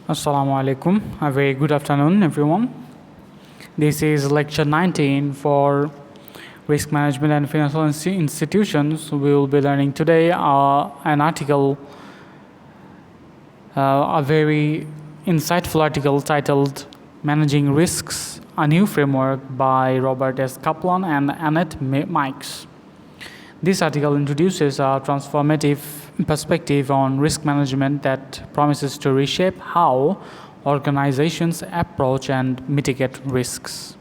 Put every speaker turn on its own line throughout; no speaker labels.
Assalamu alaikum. A very good afternoon, everyone. This is lecture 19 for risk management and financial institutions. We will be learning today an article, a very insightful article titled Managing Risks, a New Framework by Robert S. Kaplan and Annette Mikes. This article introduces a transformative perspective on risk management that promises to reshape how organizations approach and mitigate risks.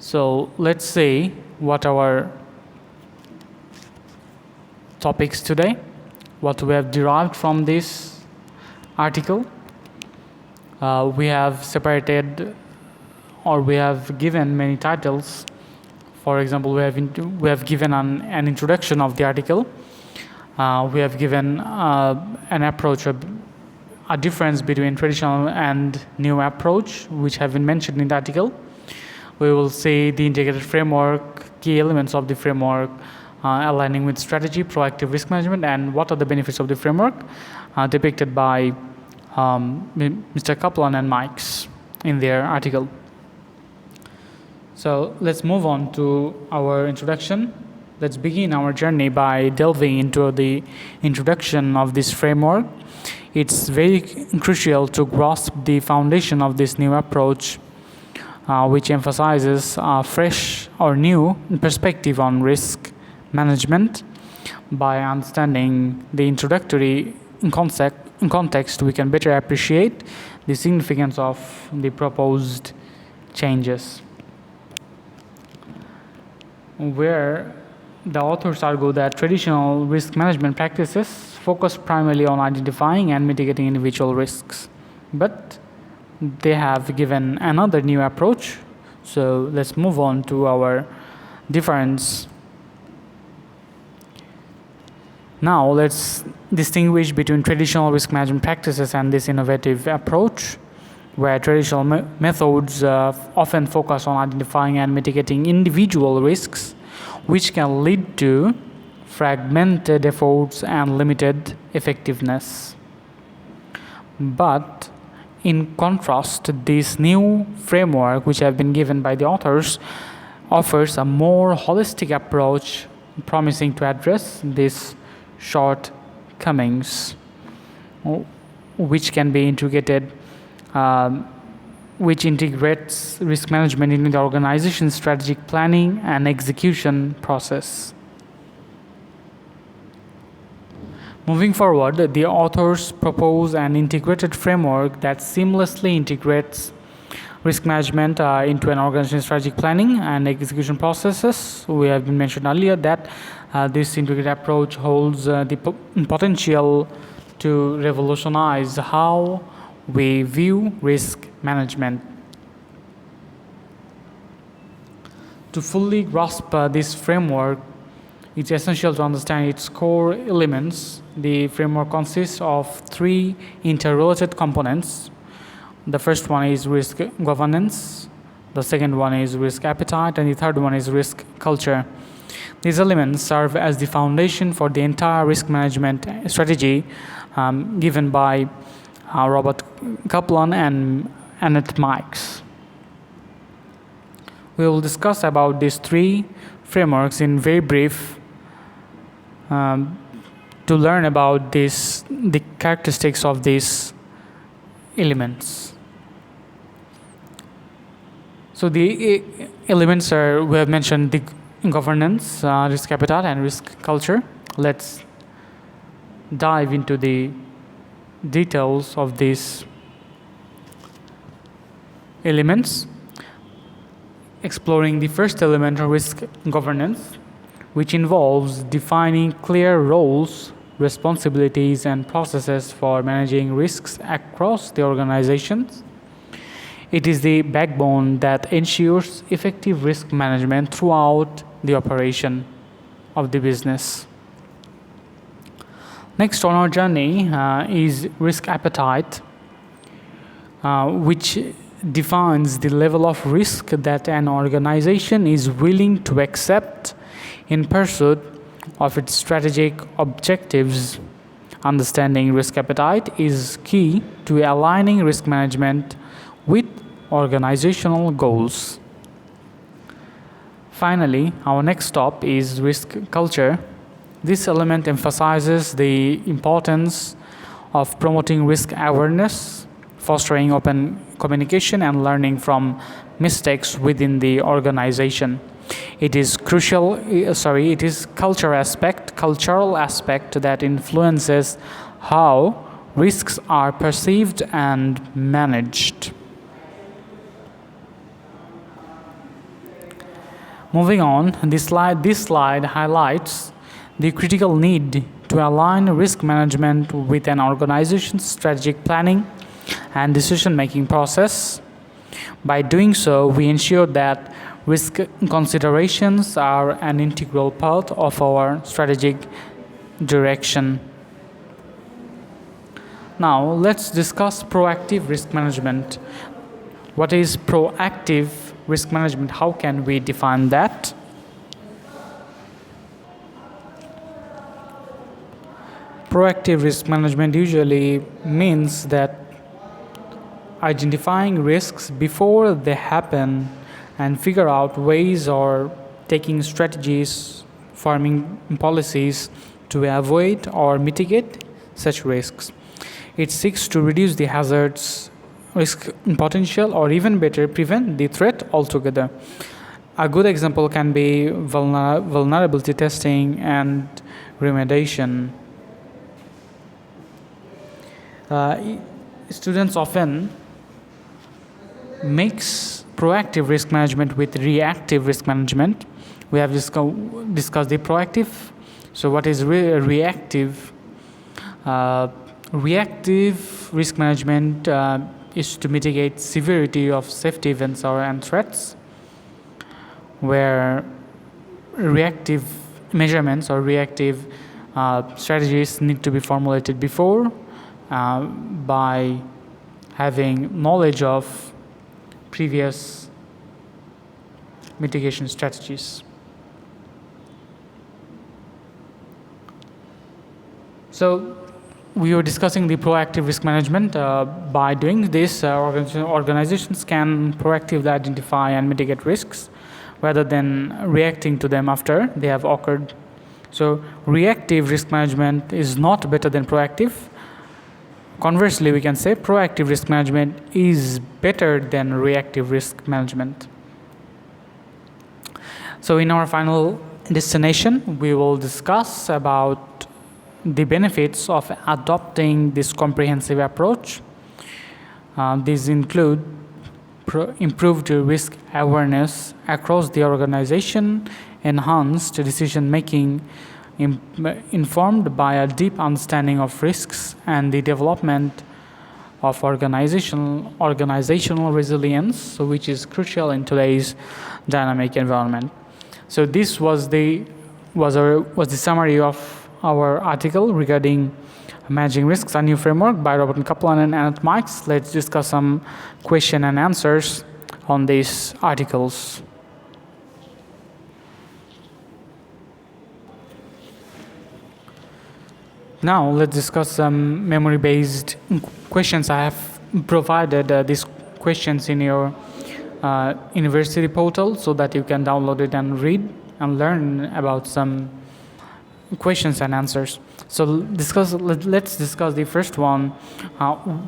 So let's see what our topics today, what we have derived from this article. We have separated, or we have given many titles. For example, we have given an introduction of the article. We have given an approach, a difference between traditional and new approach, which have been mentioned in the article. We will see the integrated framework, key elements of the framework, aligning with strategy, proactive risk management, and what are the benefits of the framework, depicted by Mr. Kaplan and Mikes in their article. So let's move on to our introduction. Let's begin our journey by delving into the introduction of this framework. It's very crucial to grasp the foundation of this new approach, which emphasizes a fresh or new perspective on risk management. By understanding the introductory context, we can better appreciate the significance of the proposed changes, where the authors argue that traditional risk management practices focus primarily on identifying and mitigating individual risks, but they have given another new approach. So let's move on to our difference. Now let's distinguish between traditional risk management practices and this innovative approach, where traditional methods often focus on identifying and mitigating individual risks, which can lead to fragmented efforts and limited effectiveness. But in contrast, this new framework, which have been given by the authors, offers a more holistic approach, promising to address these shortcomings, which can be integrated, which integrates risk management into the organization's strategic planning and execution process. Moving forward, the authors propose an integrated framework that seamlessly integrates risk management into an organization's strategic planning and execution processes. We have been mentioned earlier that this integrated approach holds the potential to revolutionize how we view risk management. To fully grasp this framework, it's essential to understand its core elements. The framework consists of three interrelated components. The first one is risk governance, the second one is risk appetite, and the third one is risk culture. These elements serve as the foundation for the entire risk management strategy given by Robert Kaplan and Annette Mikes. We will discuss about these three frameworks in very brief to learn about the characteristics of these elements. So the elements are, we have mentioned the governance, risk appetite, and risk culture. Let's dive into the details of these elements, exploring the first element of risk governance, which involves defining clear roles, responsibilities, and processes for managing risks across the organizations. It is the backbone that ensures effective risk management throughout the operation of the business. Next on our journey is risk appetite, which defines the level of risk that an organization is willing to accept in pursuit of its strategic objectives. Understanding risk appetite is key to aligning risk management with organizational goals. Finally, our next stop is risk culture. This element emphasizes the importance of promoting risk awareness, fostering open communication, and learning from mistakes within the organization. It is cultural aspect that influences how risks are perceived and managed. Moving on, this slide highlights the critical need to align risk management with an organization's strategic planning and decision-making process. By doing so, we ensure that risk considerations are an integral part of our strategic direction. Now, let's discuss proactive risk management. What is proactive risk management? How can we define that? Proactive risk management usually means that identifying risks before they happen and figure out ways or taking strategies, forming policies to avoid or mitigate such risks. It seeks to reduce the hazards, risk potential, or even better, prevent the threat altogether. A good example can be vulnerability testing and remediation. Students often mix proactive risk management with reactive risk management. We have discussed the proactive. So what is reactive? Reactive risk management is to mitigate severity of safety events and threats, where reactive measurements or reactive strategies need to be formulated before by having knowledge of previous mitigation strategies. So we were discussing the proactive risk management. By doing this, organizations can proactively identify and mitigate risks rather than reacting to them after they have occurred. So reactive risk management is not better than proactive. Conversely, we can say proactive risk management is better than reactive risk management. So in our final destination, we will discuss about the benefits of adopting this comprehensive approach. These include improved risk awareness across the organization, enhanced decision making informed by a deep understanding of risks, and the development of organizational resilience, which is crucial in today's dynamic environment. So this was the summary of our article regarding managing risks, a new framework by Robert Kaplan and Annette Mikes. Let's discuss some question and answers on these articles. Now let's discuss some memory-based questions. I have provided these questions in your university portal so that you can download it and read and learn about some questions and answers. So let's discuss the first one.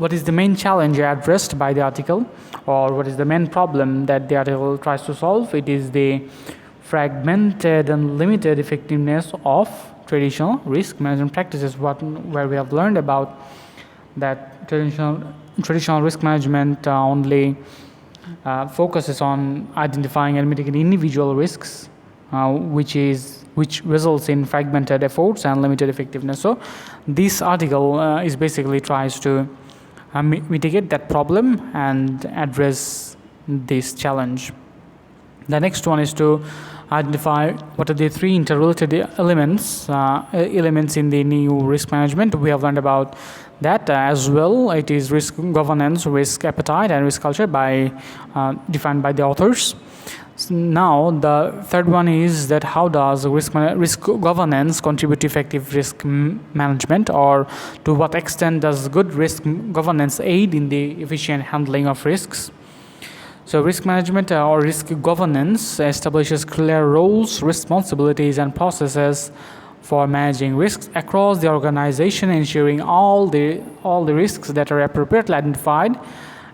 What is the main challenge addressed by the article, or what is the main problem that the article tries to solve? It is the fragmented and limited effectiveness of traditional risk management practices, where we have learned about that traditional risk management only focuses on identifying and mitigating individual risks, which results in fragmented efforts and limited effectiveness. So this article is basically tries to mitigate that problem and address this challenge. The next one is to identify what are the three interrelated elements in the new risk management. We have learned about that as well. It is risk governance, risk appetite, and risk culture defined by the authors. Now, the third one is that how does risk governance contribute to effective risk management, or to what extent does good risk governance aid in the efficient handling of risks? So risk management or risk governance establishes clear roles, responsibilities, and processes for managing risks across the organization, ensuring all the risks that are appropriately identified,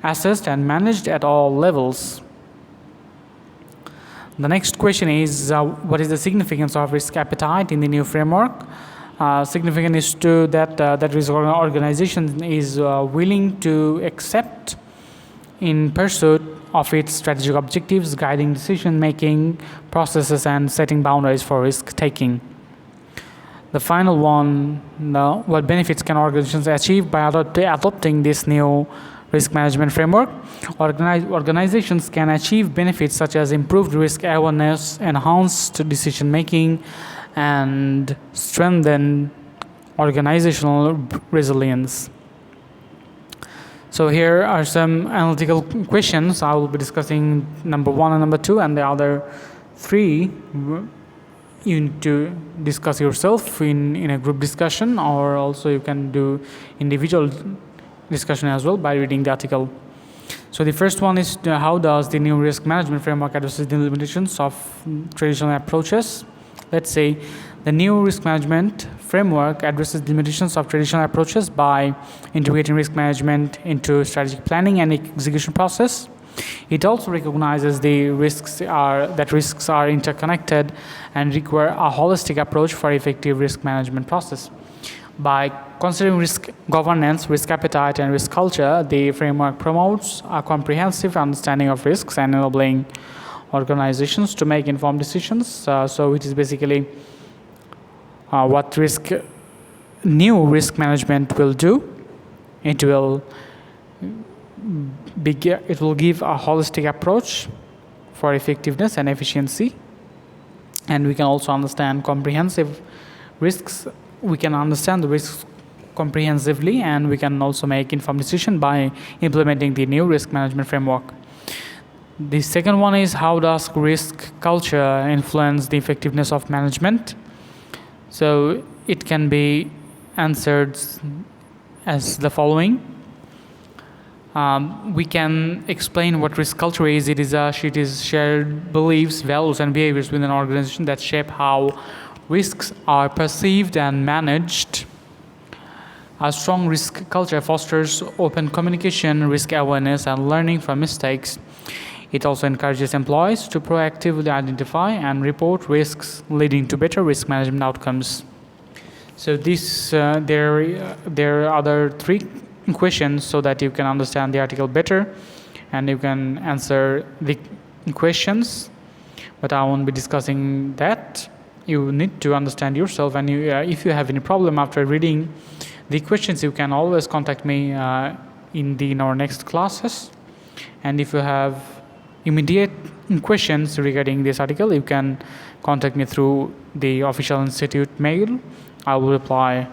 assessed, and managed at all levels. The next question is, what is the significance of risk appetite in the new framework? Significant is to that risk organization is willing to accept in pursuit of its strategic objectives, guiding decision-making processes and setting boundaries for risk-taking. The final one, what benefits can organizations achieve by adopting this new risk management framework? Organizations can achieve benefits such as improved risk awareness, enhanced decision-making, and strengthened organizational resilience. So here are some analytical questions. I will be discussing number 1 and number 2, and the other 3 you need to discuss yourself in a group discussion, or also you can do individual discussion as well by reading the article. So the first one is, how does the new risk management framework address the limitations of traditional approaches? Let's say the new risk management framework addresses the limitations of traditional approaches by integrating risk management into strategic planning and execution process. It also recognizes the risks are interconnected and require a holistic approach for effective risk management process. By considering risk governance, risk appetite, and risk culture, the framework promotes a comprehensive understanding of risks and enabling organizations to make informed decisions. So it is basically what new risk management will do. It will give a holistic approach for effectiveness and efficiency, and we can also understand comprehensive risks. We can understand the risks comprehensively, and we can also make informed decision by implementing the new risk management framework. The second one is, how does risk culture influence the effectiveness of management? So it can be answered as the following. We can explain what risk culture is. It is shared beliefs, values, and behaviors within an organization that shape how risks are perceived and managed. A strong risk culture fosters open communication, risk awareness, and learning from mistakes. It also encourages employees to proactively identify and report risks, leading to better risk management outcomes. So there are other 3 questions so that you can understand the article better and you can answer the questions, but I won't be discussing that. You need to understand yourself, and if you have any problem after reading the questions, you can always contact me in our next classes. And if you have immediate questions regarding this article, you can contact me through the official institute mail. I will reply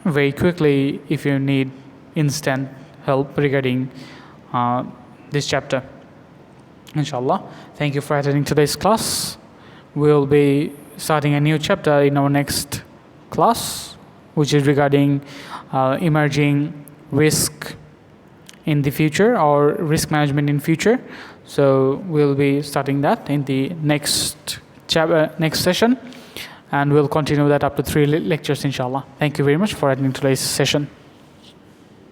very quickly if you need instant help regarding this chapter. Inshallah. Thank you for attending today's class. We'll be starting a new chapter in our next class, which is regarding emerging risk in the future, or risk management in future. So we'll be starting that in the next session, and we'll continue that up to 3 lectures, inshallah. Thank you very much for attending today's session.